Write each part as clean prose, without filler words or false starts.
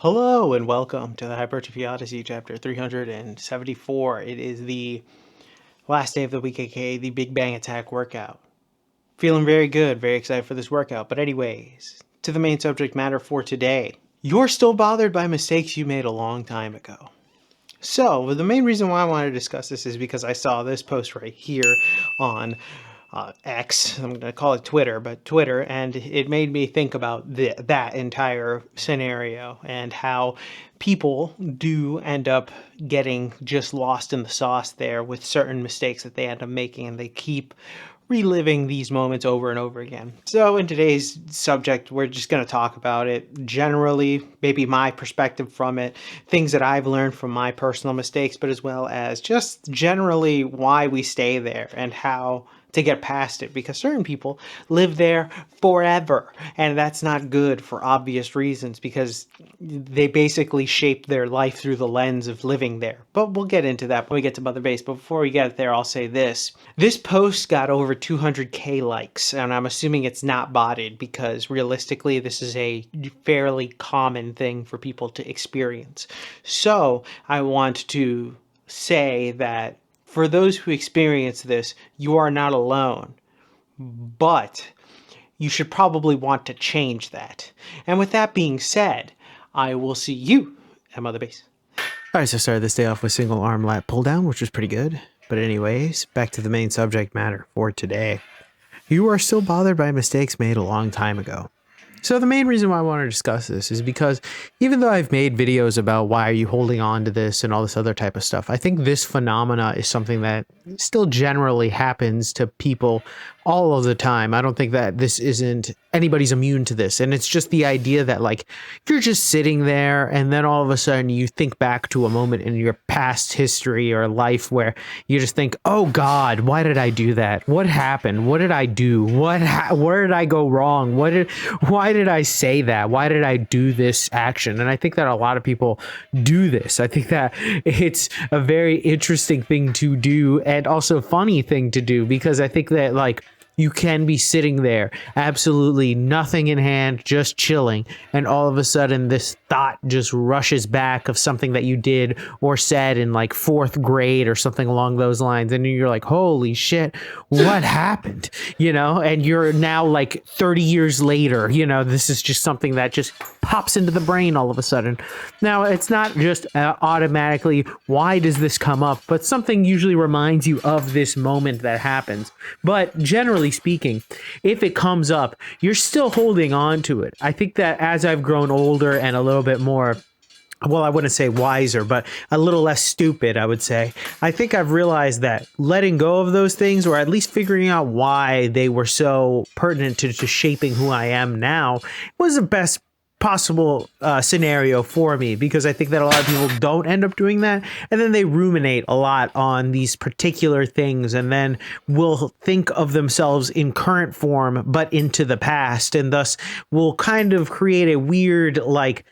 Hello and welcome to the Hypertrophy Odyssey chapter 374. It is the last day of the week, aka the Big Bang Attack workout. Feeling very good, very excited for this workout. But anyways, to the main subject matter for today. You're still bothered by mistakes you made a long time ago. So, the main reason why I wanted to discuss this is because I saw this post right here on X, I'm going to call it Twitter, but Twitter, and it made me think about that entire scenario and how people do end up getting just lost in the sauce there with certain mistakes that they end up making, and they keep reliving these moments over and over again. So in today's subject, we're just going to talk about it generally, maybe my perspective from it, things that I've learned from my personal mistakes, but as well as just generally why we stay there and how to get past it, because certain people live there forever, and that's not good for obvious reasons, because they basically shape their life through the lens of living there. But we'll get into that when we get to Mother Base. But before we get there, I'll say this post got over 200k likes, and I'm assuming it's not botted, because realistically this is a fairly common thing for people to experience. So I want to say that for those who experience this, you are not alone, but you should probably want to change that. And with that being said, I will see you at Mother Base. All right, so I started this day off with single arm lat pull down, which was pretty good. But anyways, back to the main subject matter for today. You are still bothered by mistakes made a long time ago. So the main reason why I want to discuss this is because even though I've made videos about why are you holding on to this and all this other type of stuff, I think this phenomena is something that still generally happens to people all of the time. I don't think that this isn't anybody's immune to this. And it's just the idea that like you're just sitting there and then all of a sudden you think back to a moment in your past history or life where you just think, oh God, why did I do that? What happened? What did I do? Where did I go wrong? Why did I say that? Why did I do this action? And I think that a lot of people do this. I think that it's a very interesting thing to do and also funny thing to do, because I think that like you can be sitting there, absolutely nothing in hand, just chilling, and all of a sudden this thought just rushes back of something that you did or said in like 4th grade or something along those lines, and you're like, holy shit, what happened? And you're now like 30 years later, this is just something that just pops into the brain all of a sudden. Now, it's not just automatically, why does this come up? But something usually reminds you of this moment that happens. But generally speaking, if it comes up, you're still holding on to it. I think that as I've grown older and a little bit more, well, I wouldn't say wiser, but a little less stupid, I would say, I think I've realized that letting go of those things, or at least figuring out why they were so pertinent to shaping who I am now, was the best possible scenario for me, because I think that a lot of people don't end up doing that, and then they ruminate a lot on these particular things and then will think of themselves in current form but into the past, and thus will kind of create a weird like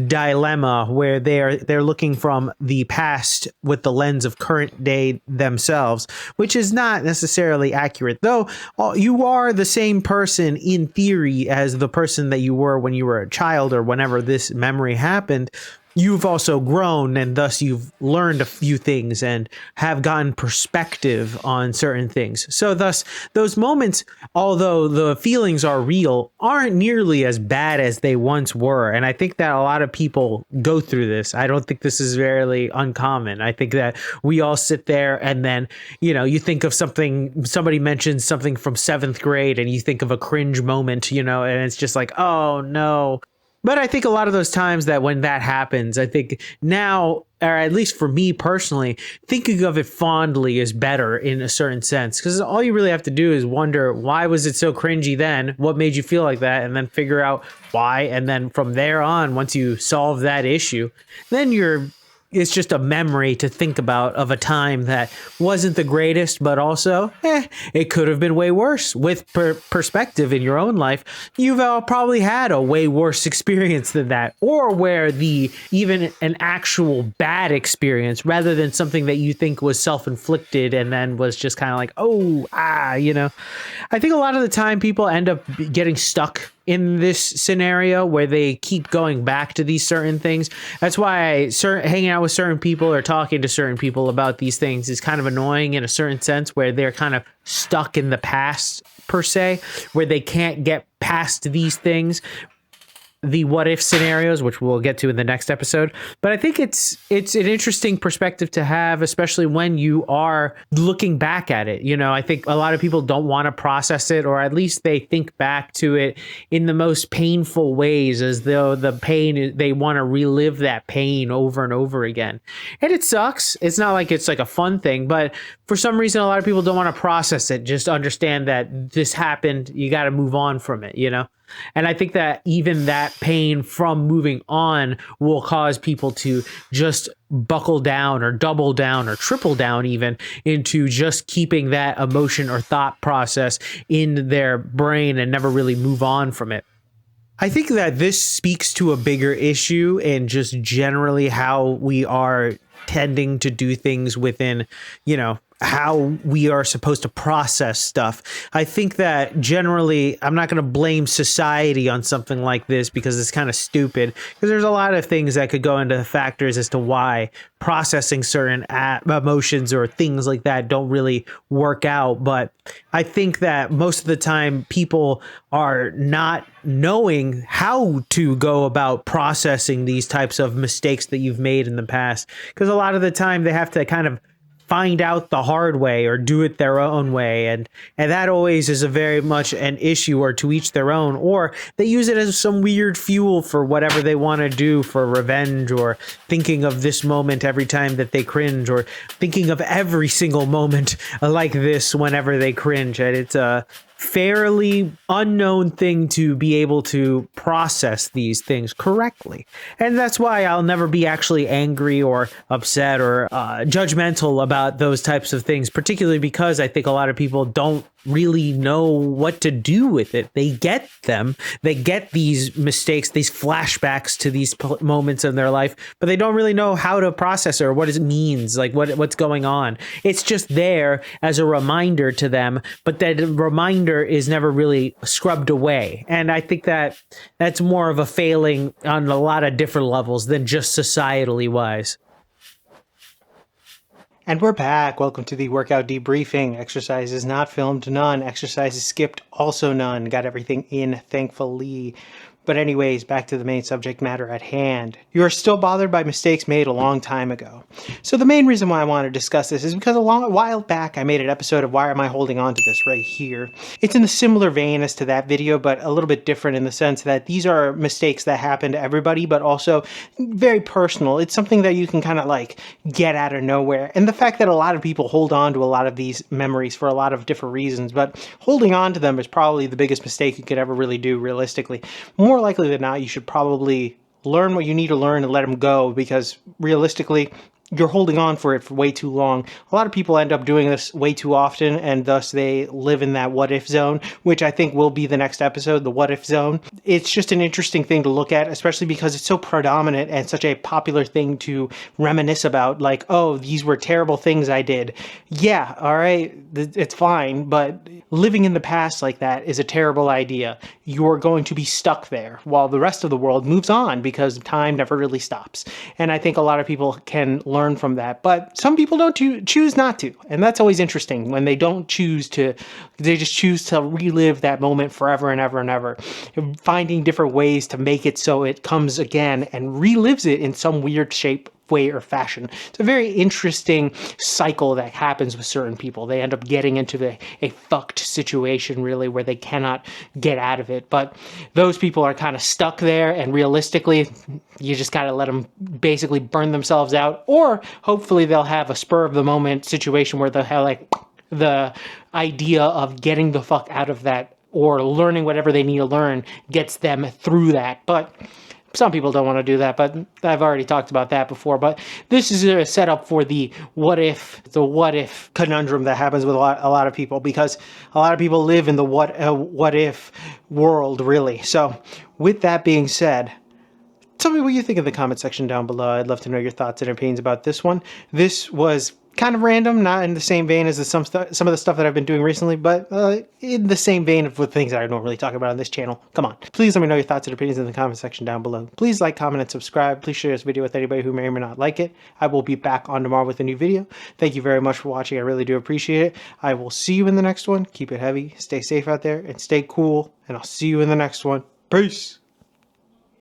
dilemma where they're looking from the past with the lens of current day themselves, which is not necessarily accurate, though you are the same person in theory as the person that you were when you were a child or whenever this memory happened. You've also grown, and thus you've learned a few things and have gotten perspective on certain things. So thus those moments, although the feelings are real, aren't nearly as bad as they once were. And I think that a lot of people go through this. I don't think this is very uncommon. I think that we all sit there and then, you think of something, somebody mentions something from 7th grade and you think of a cringe moment, and it's just like, oh no. But I think a lot of those times that when that happens, I think now, or at least for me personally, thinking of it fondly is better in a certain sense, because all you really have to do is wonder, why was it so cringy then? What made you feel like that? And then figure out why. And then from there on, once you solve that issue, then it's just a memory to think about of a time that wasn't the greatest, but also, it could have been way worse. With perspective in your own life, you've probably had a way worse experience than that, or where even an actual bad experience rather than something that you think was self-inflicted and then was just kind of like, I think a lot of the time people end up getting stuck in this scenario where they keep going back to these certain things. That's why hanging out with certain people or talking to certain people about these things is kind of annoying in a certain sense, where they're kind of stuck in the past per se, where they can't get past these things, the what if scenarios, which we'll get to in the next episode. But I think it's an interesting perspective to have, especially when you are looking back at it. You know, I think a lot of people don't want to process it, or at least they think back to it in the most painful ways, as though the pain, they want to relive that pain over and over again. And it sucks. It's not like it's like a fun thing, but for some reason, a lot of people don't want to process it. Just understand that this happened. You got to move on from it, you know? And I think that even that pain from moving on will cause people to just buckle down or double down or triple down even into just keeping that emotion or thought process in their brain and never really move on from it. I think that this speaks to a bigger issue and just generally how we are tending to do things within, you know, how we are supposed to process stuff. I think that generally, I'm not going to blame society on something like this because it's kind of stupid, because there's a lot of things that could go into factors as to why processing certain emotions or things like that don't really work out. But I think that most of the time people are not knowing how to go about processing these types of mistakes that you've made in the past, because a lot of the time they have to kind of find out the hard way or do it their own way, and that always is a very much an issue, or to each their own, or they use it as some weird fuel for whatever they want to do, for revenge, or thinking of this moment every time that they cringe, or thinking of every single moment like this whenever they cringe. And it's a fairly unknown thing to be able to process these things correctly. And that's why I'll never be actually angry or upset or judgmental about those types of things, particularly because I think a lot of people don't really know what to do with it. They get them. They get these mistakes, these flashbacks to these moments in their life, but they don't really know how to process it or what it means, like what's going on. It's just there as a reminder to them, but that reminder is never really scrubbed away. And I think that that's more of a failing on a lot of different levels than just societally wise. And we're back. Welcome to the workout debriefing. Exercises not filmed, none. Exercises skipped, also none. Got everything in, thankfully. But anyways, back to the main subject matter at hand. You are still bothered by mistakes made a long time ago. So the main reason why I want to discuss this is because a while back I made an episode of Why Am I Holding On to This right here. It's in a similar vein as to that video, but a little bit different in the sense that these are mistakes that happen to everybody, but also very personal. It's something that you can kind of like get out of nowhere. And the fact that a lot of people hold on to a lot of these memories for a lot of different reasons, but holding on to them is probably the biggest mistake you could ever really do realistically. More likely than not, you should probably learn what you need to learn and let them go, because realistically, you're holding on for it for way too long. A lot of people end up doing this way too often, and thus they live in that what if zone, which I think will be the next episode, the what if zone. It's just an interesting thing to look at, especially because it's so predominant and such a popular thing to reminisce about, like, oh, these were terrible things I did. Yeah, all right, it's fine, but living in the past like that is a terrible idea. You're going to be stuck there while the rest of the world moves on, because time never really stops. And I think a lot of people can learn from that, but some people don't choose not to. And that's always interesting when they don't choose to, they just choose to relive that moment forever and ever and ever, finding different ways to make it so it comes again and relives it in some weird shape, way, or fashion. It's a very interesting cycle that happens with certain people. They end up getting into a fucked situation, really, where they cannot get out of it. But those people are kind of stuck there, and realistically, you just gotta let them basically burn themselves out, or hopefully they'll have a spur of the moment situation where they'll have like the idea of getting the fuck out of that, or learning whatever they need to learn gets them through that. But some people don't want to do that, but I've already talked about that before. But this is a setup for the what if conundrum that happens with a lot of people, because a lot of people live in the what if world, really. So with that being said, tell me what you think in the comment section down below. I'd love to know your thoughts and opinions about this one. This was Kind of random, not in the same vein as some of the stuff that I've been doing recently, but in the same vein of things that I normally talk about on this channel. Come on. Please let me know your thoughts and opinions in the comment section down below. Please like, comment, and subscribe. Please share this video with anybody who may or may not like it. I will be back on tomorrow with a new video. Thank you very much for watching. I really do appreciate it. I will see you in the next one. Keep it heavy, stay safe out there, and stay cool. And I'll see you in the next one. Peace.